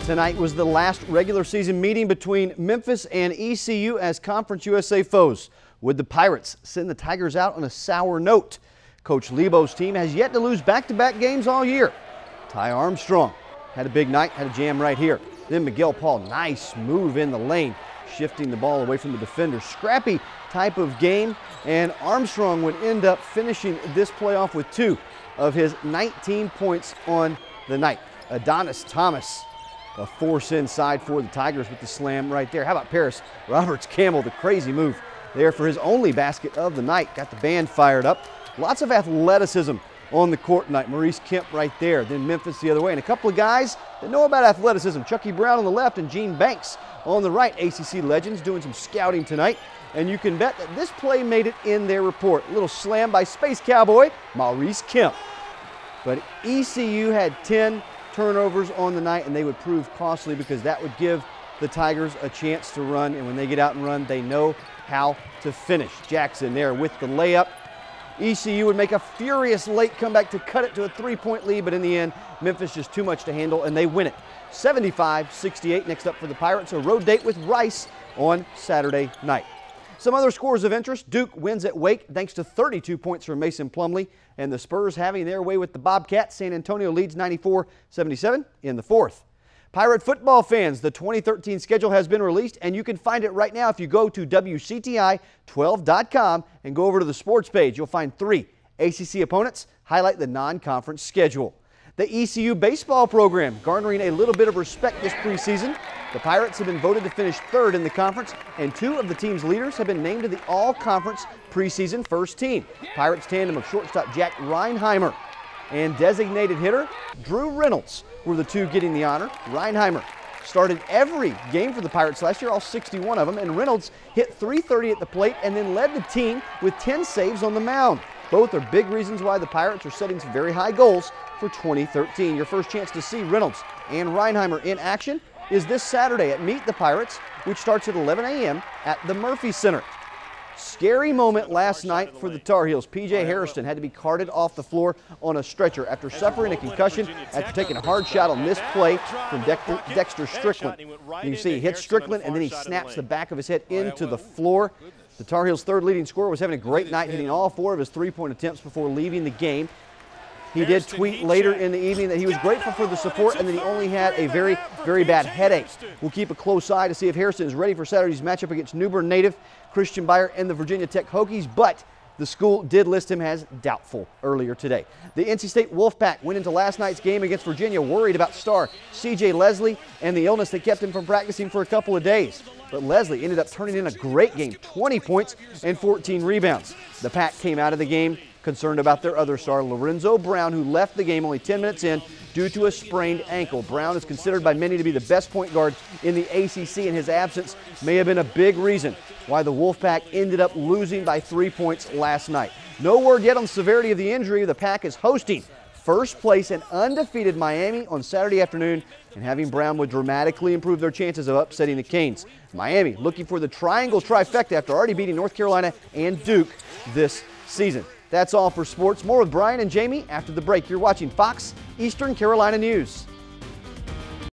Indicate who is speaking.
Speaker 1: Tonight was the last regular season meeting between Memphis and ECU as Conference USA foes. Would the Pirates send the Tigers out on a sour note? Coach Lebo's team has yet to lose back-to-back games all year. Ty Armstrong had a big night, had a jam right here. Then Miguel Paul, nice move in the lane, shifting the ball away from the defender. Scrappy type of game, and Armstrong would end up finishing this playoff with 2 of his 19 points on the night. Adonis Thomas, a force inside for the Tigers with the slam right there. How about Paris Roberts-Campbell, the crazy move there for his only basket of the night. Got the band fired up. Lots of athleticism on the court tonight. Maurice Kemp right there, then Memphis the other way. And a couple of guys that know about athleticism. Chucky Brown on the left and Gene Banks on the right. ACC legends doing some scouting tonight. And you can bet that this play made it in their report. A little slam by Space Cowboy, Maurice Kemp. But ECU had 10 turnovers on the night, and they would prove costly because that would give the Tigers a chance to run, and when they get out and run, they know how to finish. Jackson there with the layup. ECU would make a furious late comeback to cut it to a 3-point lead, but in the end, Memphis just too much to handle, and they win it 75-68. Next up for the Pirates, a road date with Rice on Saturday night. Some other scores of interest: Duke wins at Wake thanks to 32 points from Mason Plumlee, and the Spurs having their way with the Bobcats. San Antonio leads 94-77 in the fourth. Pirate football fans, the 2013 schedule has been released, and you can find it right now if you go to WCTI12.com and go over to the sports page. You'll find 3 ACC opponents highlight the non-conference schedule. The ECU baseball program garnering a little bit of respect this preseason. The Pirates have been voted to finish 3rd in the conference, and 2 of the team's leaders have been named to the all-conference preseason first team. Pirates tandem of shortstop Jack Reinheimer and designated hitter Drew Reynolds were the 2 getting the honor. Reinheimer started every game for the Pirates last year, all 61 of them, and Reynolds hit .330 at the plate and then led the team with 10 saves on the mound. Both are big reasons why the Pirates are setting some very high goals for 2013. Your first chance to see Reynolds and Reinheimer in action is this Saturday at Meet the Pirates, which starts at 11 a.m. at the Murphy Center. Scary moment last night for the Tar Heels. P.J. Hairston had to be carted off the floor on a stretcher after suffering a concussion after taking a hard shot on this play from Dexter Strickland. You can see he hits Strickland and then he snaps the back of his head into the floor. The Tar Heels' 3rd leading scorer was having a great night, hitting all 4 of his 3-point attempts before leaving the game. He did tweet later in the evening that he was grateful for the support and that he only had a very, very bad headache. We'll keep a close eye to see if Hairston is ready for Saturday's matchup against New Bern native Christian Beyer and the Virginia Tech Hokies, but the school did list him as doubtful earlier today. The NC State Wolfpack went into last night's game against Virginia worried about star C.J. Leslie and the illness that kept him from practicing for a couple of days. But Leslie ended up turning in a great game, 20 points and 14 rebounds. The Pack came out of the game concerned about their other star, Lorenzo Brown, who left the game only 10 minutes in due to a sprained ankle. Brown is considered by many to be the best point guard in the ACC, and his absence may have been a big reason why the Wolfpack ended up losing by 3 points last night. No word yet on the severity of the injury. The Pack is hosting first place and undefeated Miami on Saturday afternoon, and having Brown would dramatically improve their chances of upsetting the Canes. Miami looking for the triangle trifecta after already beating North Carolina and Duke this season. That's all for sports. More with Brian and Jamie after the break. You're watching Fox Eastern Carolina News.